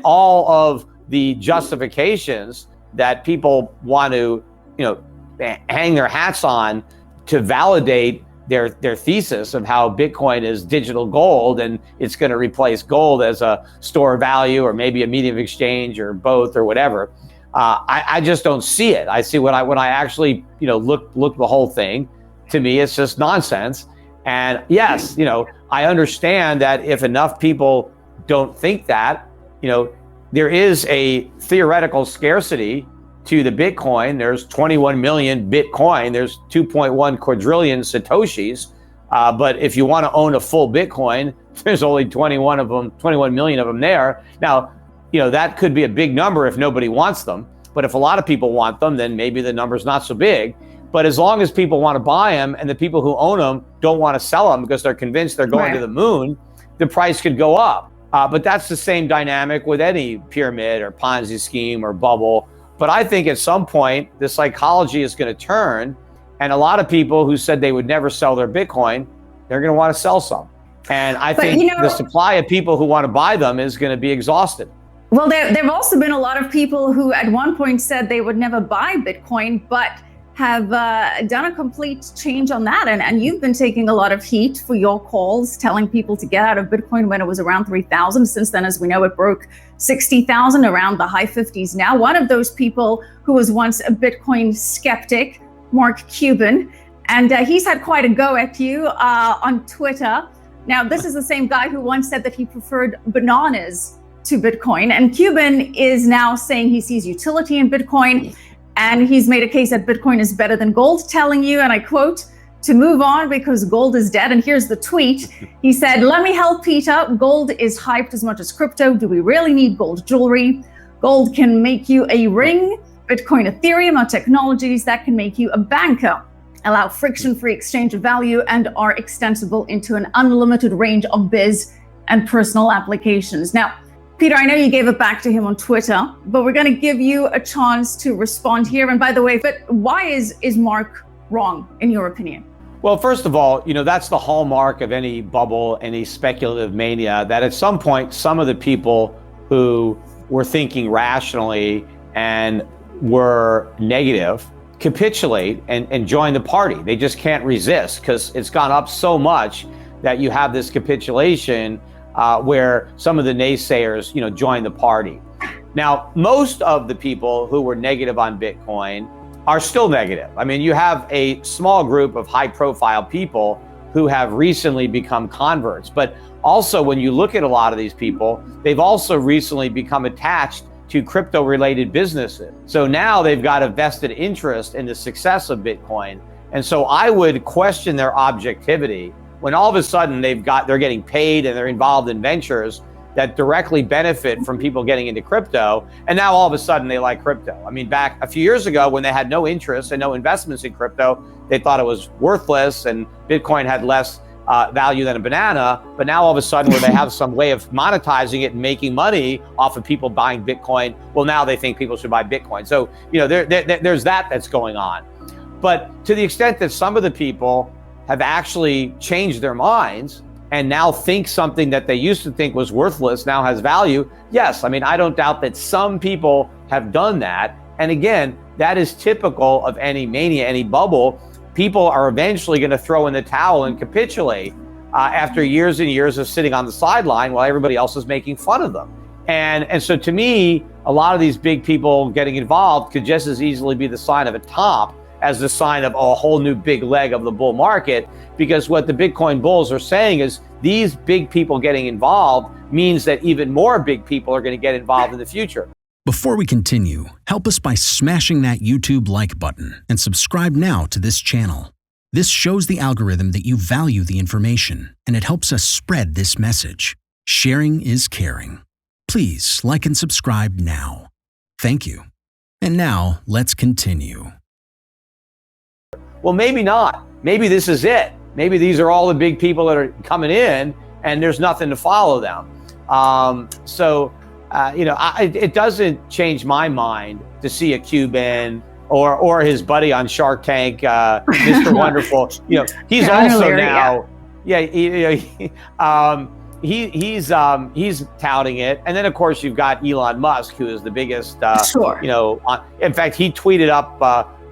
all of the justifications that people want to, hang their hats on to validate their thesis of how Bitcoin is digital gold and it's going to replace gold as a store of value or maybe a medium of exchange or both or whatever. I just don't see it. I see when I actually, look the whole thing, to me, it's just nonsense. And yes, I understand that if enough people don't think that, there is a theoretical scarcity to the Bitcoin. There's 21 million Bitcoin. There's 2.1 quadrillion Satoshis. But if you want to own a full Bitcoin, there's only 21 million of them there. Now, that could be a big number if nobody wants them. But if a lot of people want them, then maybe the number's not so big. But as long as people want to buy them and the people who own them don't want to sell them because they're convinced they're going to the moon, the price could go up. But that's the same dynamic with any pyramid or Ponzi scheme or bubble. But I think at some point, the psychology is going to turn. And a lot of people who said they would never sell their Bitcoin, they're going to want to sell some. And I think the supply of people who want to buy them is going to be exhausted. Well, there have also been a lot of people who at one point said they would never buy Bitcoin, but have done a complete change on that. And you've been taking a lot of heat for your calls, telling people to get out of Bitcoin when it was around 3,000. Since then, as we know, it broke 60,000, around the high 50s now. One of those people who was once a Bitcoin skeptic, Mark Cuban, and he's had quite a go at you on Twitter. Now, this is the same guy who once said that he preferred bananas to Bitcoin. And Cuban is now saying he sees utility in Bitcoin. And he's made a case that Bitcoin is better than gold, telling you, and I quote, to move on because gold is dead. And here's the tweet. He said, "Let me help Peter. Gold is hyped as much as crypto. Do we really need gold jewelry? Gold can make you a ring. Bitcoin, Ethereum are technologies that can make you a banker, allow friction-free exchange of value, and are extensible into an unlimited range of biz and personal applications." Now, Peter, I know you gave it back to him on Twitter, but we're going to give you a chance to respond here. And by the way, but why is Mark wrong, in your opinion? Well, first of all, that's the hallmark of any bubble, any speculative mania, that at some point, some of the people who were thinking rationally and were negative capitulate and join the party. They just can't resist because it's gone up so much that you have this capitulation where some of the naysayers, join the party. Now, most of the people who were negative on Bitcoin are still negative. I mean, you have a small group of high-profile people who have recently become converts. But also, when you look at a lot of these people, they've also recently become attached to crypto-related businesses. So now they've got a vested interest in the success of Bitcoin. And so I would question their objectivity when all of a sudden they're getting paid and they're involved in ventures that directly benefit from people getting into crypto. And now all of a sudden they like crypto. I mean, back a few years ago when they had no interest and no investments in crypto, they thought it was worthless and Bitcoin had less value than a banana. But now all of a sudden where they have some way of monetizing it and making money off of people buying Bitcoin, well, now they think people should buy Bitcoin. So, there's that's going on. But to the extent that some of the people have actually changed their minds and now think something that they used to think was worthless now has value, yes, I mean, I don't doubt that some people have done that. And again, that is typical of any mania, any bubble. People are eventually going to throw in the towel and capitulate after years and years of sitting on the sideline while everybody else is making fun of them. And so to me, a lot of these big people getting involved could just as easily be the sign of a top as the sign of a whole new big leg of the bull market, because what the Bitcoin bulls are saying is these big people getting involved means that even more big people are going to get involved in the future. Before we continue, help us by smashing that YouTube like button and subscribe now to this channel. This shows the algorithm that you value the information, and it helps us spread this message. Sharing is caring. Please like and subscribe now. Thank you. And now let's continue. Well, maybe not. Maybe this is it. Maybe these are all the big people that are coming in and there's nothing to follow them. It doesn't change my mind to see a Cuban or his buddy on Shark Tank, Mr. Wonderful. He's also now, he's touting it, and then of course you've got Elon Musk, who is the biggest. Sure. In fact, he tweeted up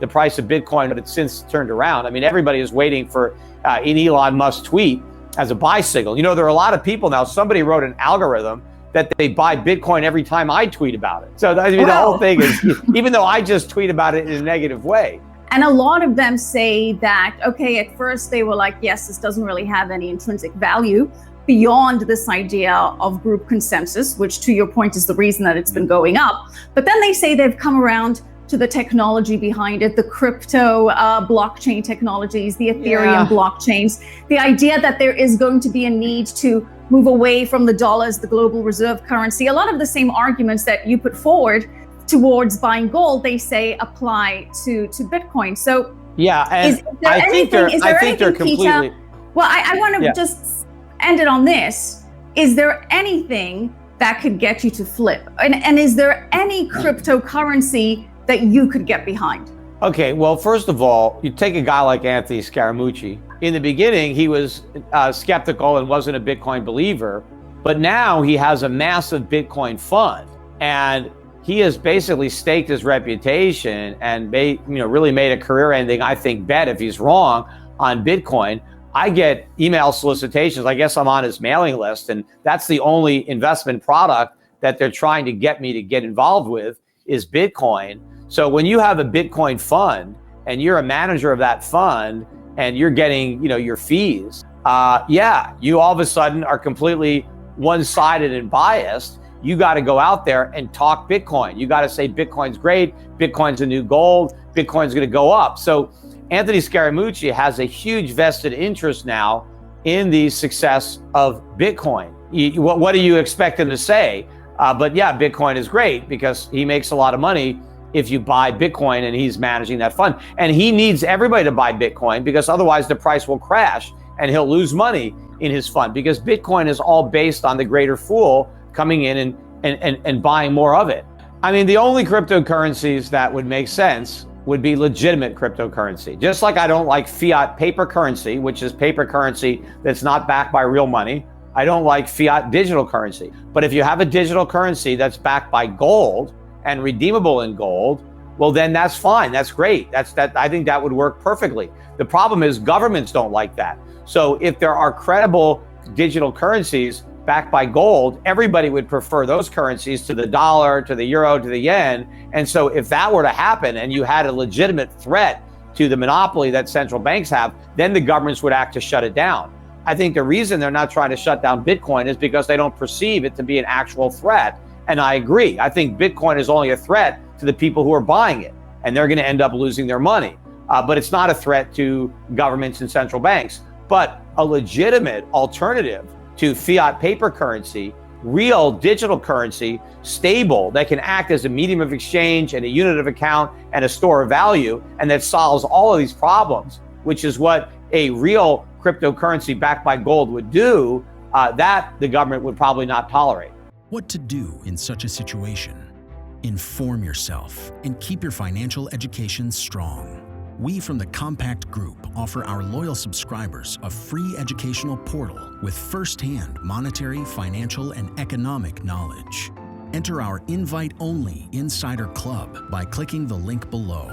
the price of Bitcoin, but it's since turned around. I mean, everybody is waiting for an Elon Musk tweet as a buy signal. There are a lot of people now. Somebody wrote an algorithm that they buy Bitcoin every time I tweet about it. So the whole thing is, even though I just tweet about it in a negative way. And a lot of them say that, okay, at first they were like, yes, this doesn't really have any intrinsic value beyond this idea of group consensus, which to your point is the reason that it's been going up. But then they say they've come around to the technology behind it, the crypto blockchain technologies, the Ethereum blockchains, the idea that there is going to be a need to move away from the dollar as the global reserve currency. A lot of the same arguments that you put forward towards buying gold, they say apply to Bitcoin. So and I think they're completely. Peter, well, I want to just end it on this. Is there anything that could get you to flip? And is there any cryptocurrency that you could get behind? Okay, well, first of all, you take a guy like Anthony Scaramucci. In the beginning, he was skeptical and wasn't a Bitcoin believer, but now he has a massive Bitcoin fund, and he has basically staked his reputation and really made a career-ending, I think, bet if he's wrong on Bitcoin. I get email solicitations. I guess I'm on his mailing list, and that's the only investment product that they're trying to get me to get involved with is Bitcoin. So when you have a Bitcoin fund and you're a manager of that fund and you're getting, your fees, you all of a sudden are completely one-sided and biased. You got to go out there and talk Bitcoin. You got to say Bitcoin's great, Bitcoin's a new gold, Bitcoin's going to go up. So Anthony Scaramucci has a huge vested interest now in the success of Bitcoin. What do you expect him to say? But Bitcoin is great because he makes a lot of money if you buy Bitcoin and he's managing that fund. And he needs everybody to buy Bitcoin because otherwise the price will crash and he'll lose money in his fund because Bitcoin is all based on the greater fool coming in and buying more of it. I mean, the only cryptocurrencies that would make sense would be legitimate cryptocurrency. Just like I don't like fiat paper currency, which is paper currency that's not backed by real money. I don't like fiat digital currency. But if you have a digital currency that's backed by gold and redeemable in gold, well, then that's fine. That's great. I think that would work perfectly. The problem is governments don't like that. So if there are credible digital currencies backed by gold, everybody would prefer those currencies to the dollar, to the euro, to the yen. And so if that were to happen and you had a legitimate threat to the monopoly that central banks have, then the governments would act to shut it down. I think the reason they're not trying to shut down Bitcoin is because they don't perceive it to be an actual threat. And I agree. I think Bitcoin is only a threat to the people who are buying it, and they're going to end up losing their money. But it's not a threat to governments and central banks. But a legitimate alternative to fiat paper currency, real digital currency, stable, that can act as a medium of exchange and a unit of account and a store of value, and that solves all of these problems, which is what a real cryptocurrency backed by gold would do, that the government would probably not tolerate. What to do in such a situation? Inform yourself and keep your financial education strong. We from the Compact Group offer our loyal subscribers a free educational portal with first-hand monetary, financial, and economic knowledge. Enter our invite-only Insider Club by clicking the link below.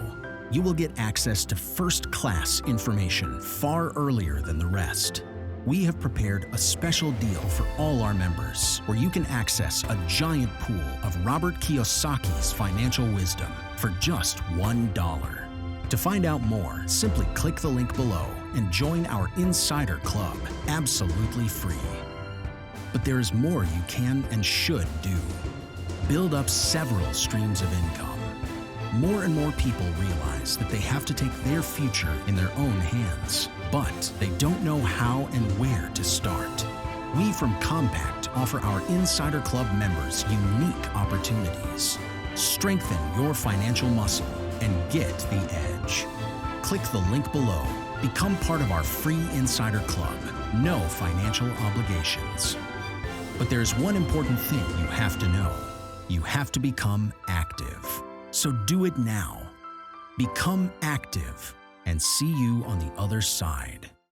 You will get access to first-class information far earlier than the rest. We have prepared a special deal for all our members where you can access a giant pool of Robert Kiyosaki's financial wisdom for just $1. To find out more, simply click the link below and join our Insider Club absolutely free. But there is more you can and should do. Build up several streams of income. More and more people realize that they have to take their future in their own hands, but they don't know how and where to start. We from Compact offer our Insider Club members unique opportunities. Strengthen your financial muscle and get the edge. Click the link below. Become part of our free Insider Club. No financial obligations. But there's one important thing you have to know. You have to become active. So do it now. Become active and see you on the other side.